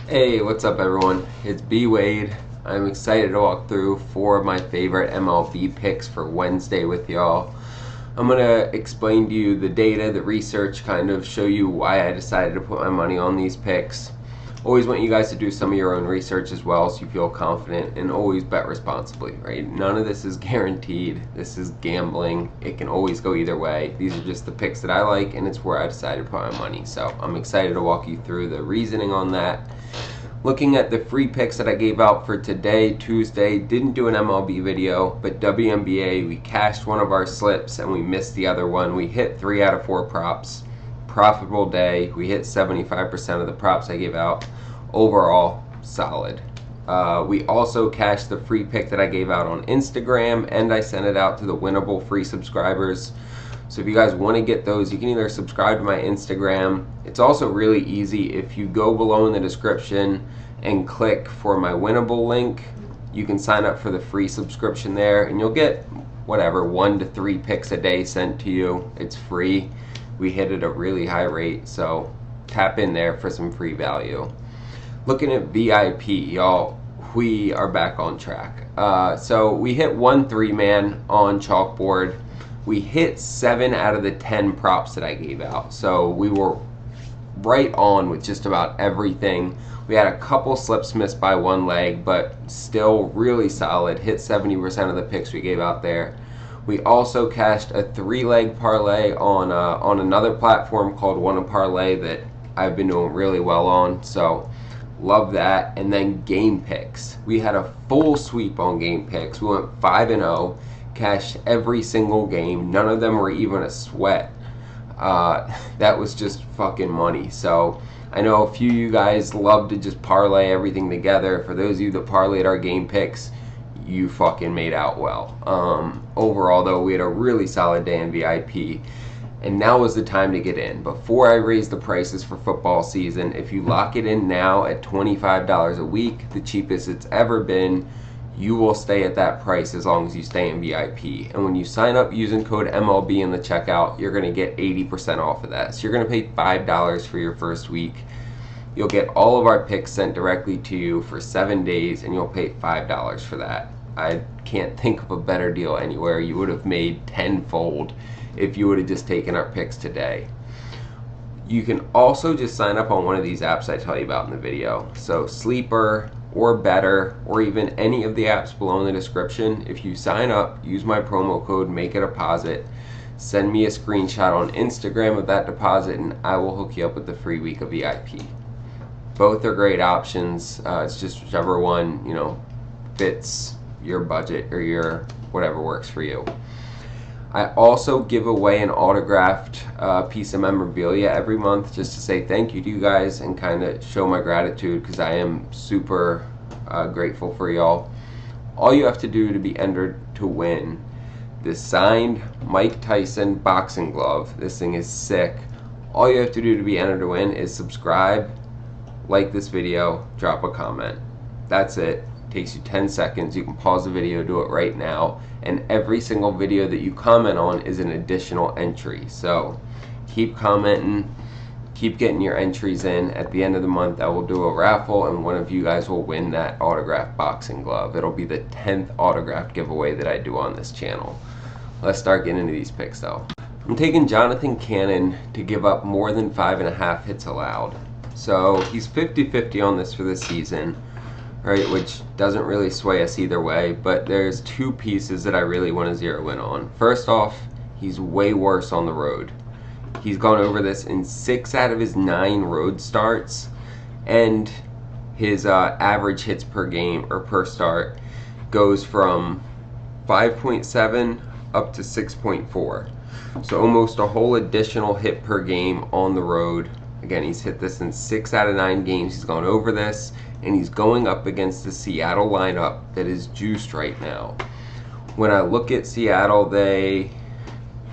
Hey, what's up everyone? It's BWADE. I'm excited to walk through 4 of my favorite MLB picks for Wednesday with y'all. I'm going to explain to you the data, the research, kind of show you why I decided to put my money on these picks. Always want you guys to do some of your own research as well so you feel confident, and always bet responsibly, right? None of this is guaranteed. This is gambling. It can always go either way. These are just the picks that I like, and it's where I decided to put my money. So I'm excited to walk you through the reasoning on that. Looking at the free picks that I gave out for today, Tuesday, didn't do an MLB video, but WNBA, we cashed one of our slips and we missed the other one. We hit 3 out of 4 props. Profitable day. We hit 75% of the props I gave out. Overall, solid. We also cashed the free pick that I gave out on Instagram, and I sent it out to the winnable free subscribers. So if you guys want to get those, you can either subscribe to my Instagram. It's also really easy. If you go below in the description and click for my winnable link, you can sign up for the free subscription there, and you'll get whatever 1 to 3 picks a day sent to you. It's free. We hit at a really high rate, so tap in there for some free value. Looking at VIP, y'all, we are back on track. So we hit 1 3-man on Chalkboard. We hit 7 out of the 10 props that I gave out. So we were right on with just about everything. We had a couple slips missed by 1 leg, but still really solid. Hit 70% of the picks we gave out there. We also cashed a 3-leg parlay on another platform called One Parlay that I've been doing really well on. So love that. And then game picks. We had a full sweep on game picks. We went 5-0. Cashed every single game. None of them were even a sweat. That was just fucking money. So I know a few of you guys love to just parlay everything together. For those of you that parlayed our game picks, you fucking made out well. Overall though, we had a really solid day in VIP, and now is the time to get in before I raise the prices for football season. If you lock it in now at $25 a week, the cheapest it's ever been, you will stay at that price as long as you stay in VIP. And when you sign up using code MLB in the checkout, you're going to get 80% off of that. So you're going to pay $5 for your first week. You'll get all of our picks sent directly to you for 7 days, and you'll pay $5 for that. I can't think of a better deal anywhere. You would have made tenfold if you would have just taken our picks today. You can also just sign up on one of these apps I tell you about in the video. So Sleeper or Betr, or even any of the apps below in the description. If you sign up, use my promo code, make a deposit, send me a screenshot on Instagram of that deposit, and I will hook you up with the free week of VIP. Both are great options. It's just whichever one, fits your budget or your whatever works for you. I also give away an autographed piece of memorabilia every month just to say thank you to you guys and kind of show my gratitude, because I am super grateful for y'all. All you have to do to be entered to win this signed Mike Tyson boxing glove. This thing is sick. All you have to do to be entered to win is subscribe, like this video, drop a comment. That's it. Takes you 10 seconds. You can pause the video, do it right now, and every single video that you comment on is an additional entry. So keep commenting, keep getting your entries in. At the end of the month I will do a raffle, and one of you guys will win that autographed boxing glove. It'll be the 10th autographed giveaway that I do on this channel. Let's start getting into these picks though. I'm taking Jonathan Cannon to give up more than 5.5 hits allowed. So he's 50-50 on this for this season, right, which doesn't really sway us either way, but there's 2 pieces that I really want to zero in on. First off, he's way worse on the road. He's gone over this in 6 out of his 9 road starts, and his average hits per game or per start goes from 5.7 up to 6.4. So almost a whole additional hit per game on the road. Again, he's hit this in 6 out of 9 games. He's gone over this, and he's going up against the Seattle lineup that is juiced right now. When I look at Seattle, they,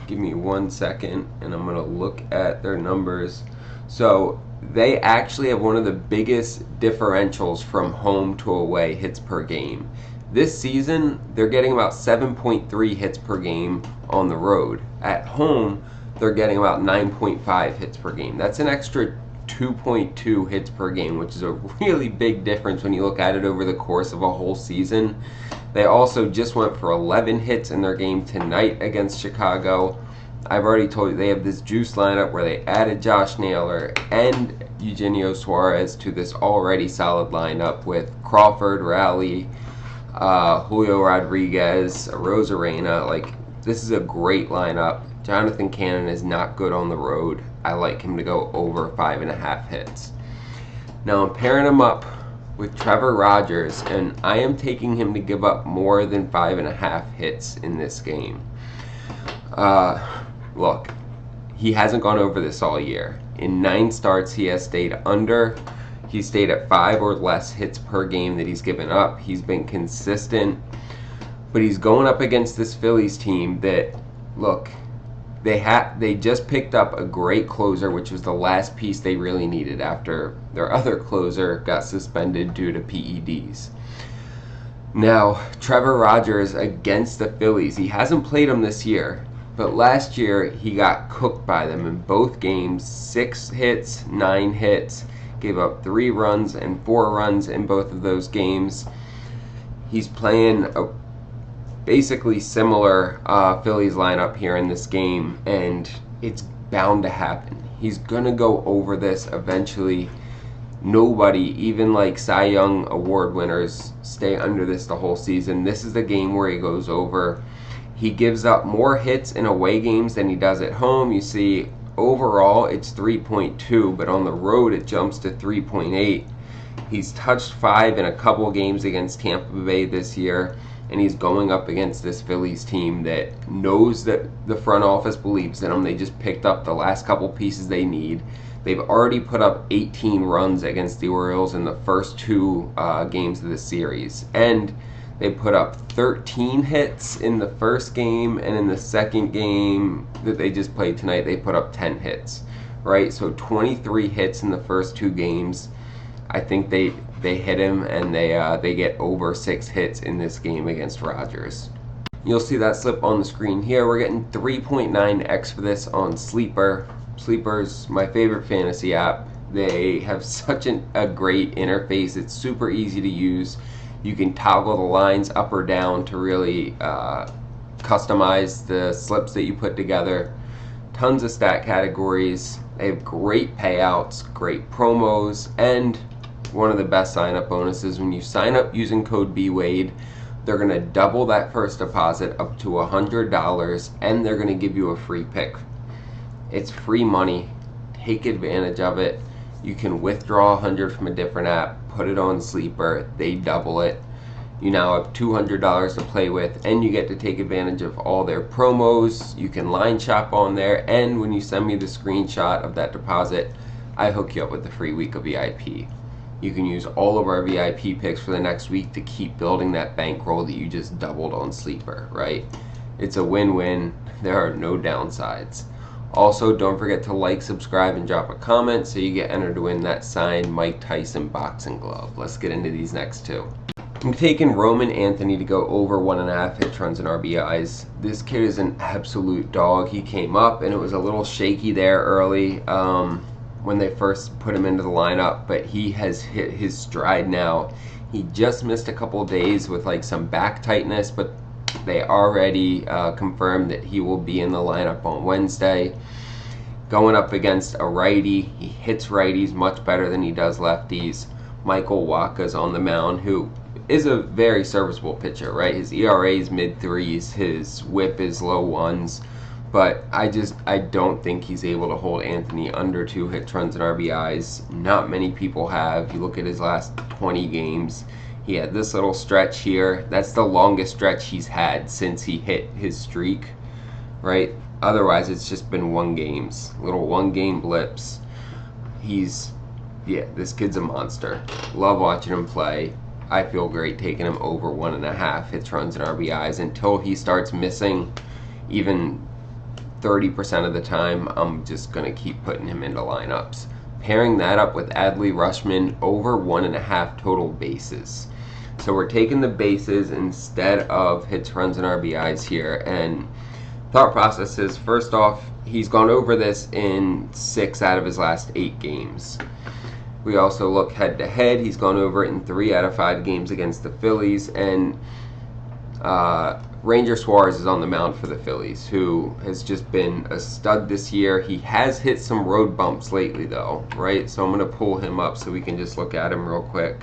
give me 1 second, and I'm going to look at their numbers. So they actually have one of the biggest differentials from home to away hits per game. This season, they're getting about 7.3 hits per game on the road. At home, they're getting about 9.5 hits per game. That's an extra 2.2 hits per game, which is a really big difference when you look at it over the course of a whole season. They also just went for 11 hits in their game tonight against Chicago. I've already told you they have this juice lineup where they added Josh Naylor and Eugenio Suarez to this already solid lineup with Crawford, Raleigh, Julio Rodriguez, Rosarena. Like, this is a great lineup. Jonathan Cannon is not good on the road. I like him to go over 5.5 hits. Now I'm pairing him up with Trevor Rogers, and I am taking him to give up more than 5.5 hits in this game. Look, he hasn't gone over this all year. In 9 starts, he has stayed under. He stayed at 5 or less hits per game that he's given up. He's been consistent, but he's going up against this Phillies team that, look, they just picked up a great closer, which was the last piece they really needed after their other closer got suspended due to PEDs. Now, Trevor Rogers against the Phillies, he hasn't played them this year, but last year he got cooked by them in both games. 6 hits, 9 hits, gave up 3 runs and 4 runs in both of those games. He's playing a basically similar Phillies lineup here in this game, and it's bound to happen. He's gonna go over this eventually. Nobody, even like Cy Young award winners, stay under this the whole season. This is the game where he goes over. He gives up more hits in away games than he does at home. You see, overall it's 3.2, but on the road it jumps to 3.8. He's touched 5 in a couple games against Tampa Bay this year, and he's going up against this Phillies team that knows that the front office believes in him. They just picked up the last couple pieces they need. They've already put up 18 runs against the Orioles in the first 2 games of the series, and they put up 13 hits in the first game, and in the second game that they just played tonight, they put up 10 hits, right? So 23 hits in the first 2 games. I think they hit him, and they get over 6 hits in this game against Rogers. You'll see that slip on the screen here. We're getting 3.9x for this on Sleeper. Sleeper's my favorite fantasy app. They have such a great interface. It's super easy to use. You can toggle the lines up or down to really customize the slips that you put together. Tons of stat categories. They have great payouts, great promos, and one of the best sign-up bonuses. When you sign up using code BWADE, they're going to double that first deposit up to $100, and they're going to give you a free pick. It's free money. Take advantage of it. You can withdraw 100 from a different app, put it on Sleeper, they double it. You now have $200 to play with, and you get to take advantage of all their promos. You can line shop on there, and when you send me the screenshot of that deposit, I hook you up with the free week of VIP. You can use all of our VIP picks for the next week to keep building that bankroll that you just doubled on Sleeper, right? It's a win-win. There are no downsides. Also, don't forget to like, subscribe, and drop a comment so you get entered to win that signed Mike Tyson boxing glove. Let's get into these next 2. I'm taking Roman Anthony to go over 1.5 hit runs and RBIs. This kid is an absolute dog. He came up, and it was a little shaky there early when they first put him into the lineup, but he has hit his stride now. He just missed a couple days with like some back tightness, but they already confirmed that he will be in the lineup on Wednesday. Going up against a righty, he hits righties much better than he does lefties. Michael Wacha's on the mound, who is a very serviceable pitcher, right? His ERA is mid-3s, his whip is low 1s, but I don't think he's able to hold Anthony under 2 hit runs and RBIs. Not many people have. You look at his last 20 games, he had this little stretch here. That's the longest stretch he's had since he hit his streak, right? Otherwise, it's just been 1 games, little 1-game blips. This kid's a monster. Love watching him play. I feel great taking him over 1.5 hits, runs, and RBIs until he starts missing even 30% of the time. I'm just going to keep putting him into lineups. Pairing that up with Adley Rutschman, over 1.5 total bases. So we're taking the bases instead of hits, runs, and RBIs here. And thought process is, first off, he's gone over this in 6 out of his last 8 games. We also look head to head. He's gone over it in 3 out of 5 games against the Phillies, and Ranger Suarez is on the mound for the Phillies, who has just been a stud this year. He has hit some road bumps lately, though, right? So I'm going to pull him up so we can just look at him real quick.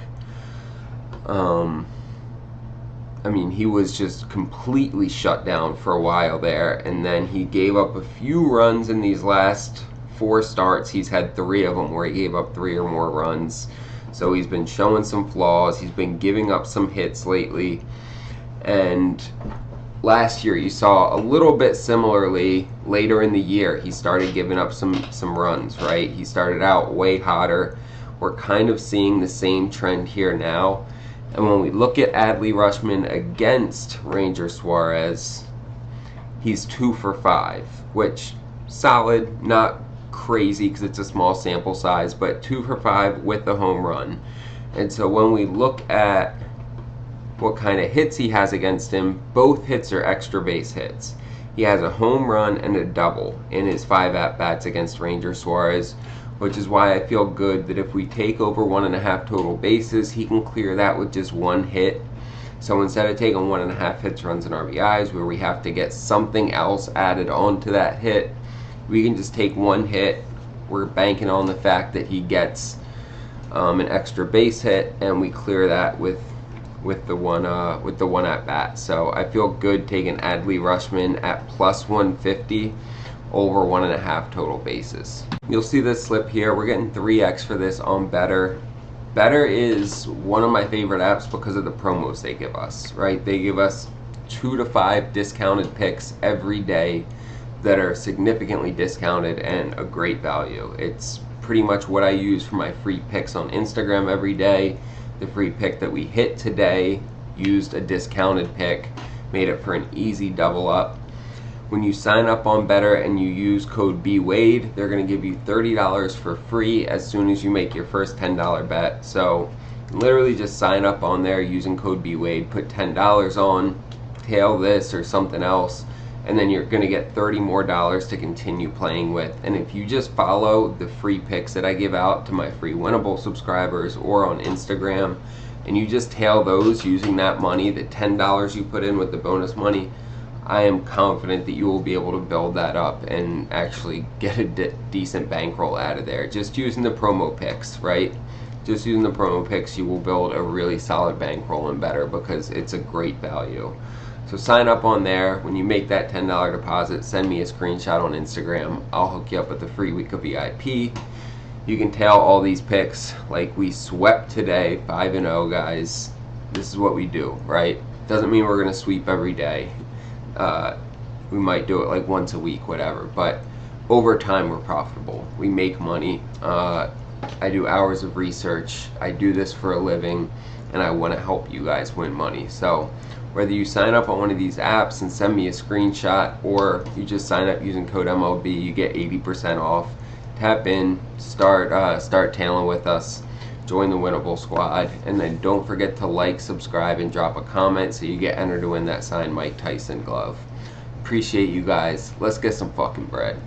I mean, he was just completely shut down for a while there, and then he gave up a few runs in these last 4 starts. He's had 3 of them where he gave up 3 or more runs. So he's been showing some flaws. He's been giving up some hits lately. And last year you saw a little bit similarly. Later in the year he started giving up some runs, right? He started out way hotter. We're kind of seeing the same trend here now. And when we look at Adley Rutschman against Ranger Suarez, he's 2 for 5, which solid, not crazy because it's a small sample size, but 2 for 5 with the home run. And so when we look at what kind of hits he has against him, both hits are extra base hits. He has a home run and a double in his 5 at-bats against Ranger Suarez, which is why I feel good that if we take over 1.5 total bases, he can clear that with just 1 hit. So instead of taking 1.5 hits, runs, and RBIs, where we have to get something else added on to that hit, we can just take 1 hit. We're banking on the fact that he gets an extra base hit, and we clear that with the one at bat. So I feel good taking Adley Rutschman at plus 150 over 1.5 total bases. You'll see this slip here. We're getting 3x for this on Betr. Betr is one of my favorite apps because of the promos they give us, right? They give us 2 to 5 discounted picks every day that are significantly discounted and a great value. It's pretty much what I use for my free picks on Instagram every day. The free pick that we hit today used a discounted pick, made it for an easy double up. When you sign up on Betr and you use code BWADE, they're going to give you $30 for free as soon as you make your first $10 bet. So literally just sign up on there using code BWADE, put $10 on, tail this or something else, and then you're going to get $30 more to continue playing with. And if you just follow the free picks that I give out to my free winnable subscribers or on Instagram, and you just tail those using that money, the $10 you put in with the bonus money, I am confident that you will be able to build that up and actually get a decent bankroll out of there. Just using the promo picks, right? Just using the promo picks, you will build a really solid bankroll and Betr because it's a great value. So sign up on there. When you make that $10 deposit, send me a screenshot on Instagram. I'll hook you up with a free week of VIP. You can tail all these picks like we swept today, 5-0, guys. This is what we do, right? Doesn't mean we're going to sweep every day. We might do it like once a week, whatever. But over time, we're profitable. We make money. I do hours of research. I do this for a living, and I want to help you guys win money. So whether you sign up on one of these apps and send me a screenshot, or you just sign up using code MLB, you get 80% off. Tap in, start tailing with us, join the winnable squad, and then don't forget to like, subscribe, and drop a comment so you get entered to win that signed Mike Tyson glove. Appreciate you guys. Let's get some fucking bread.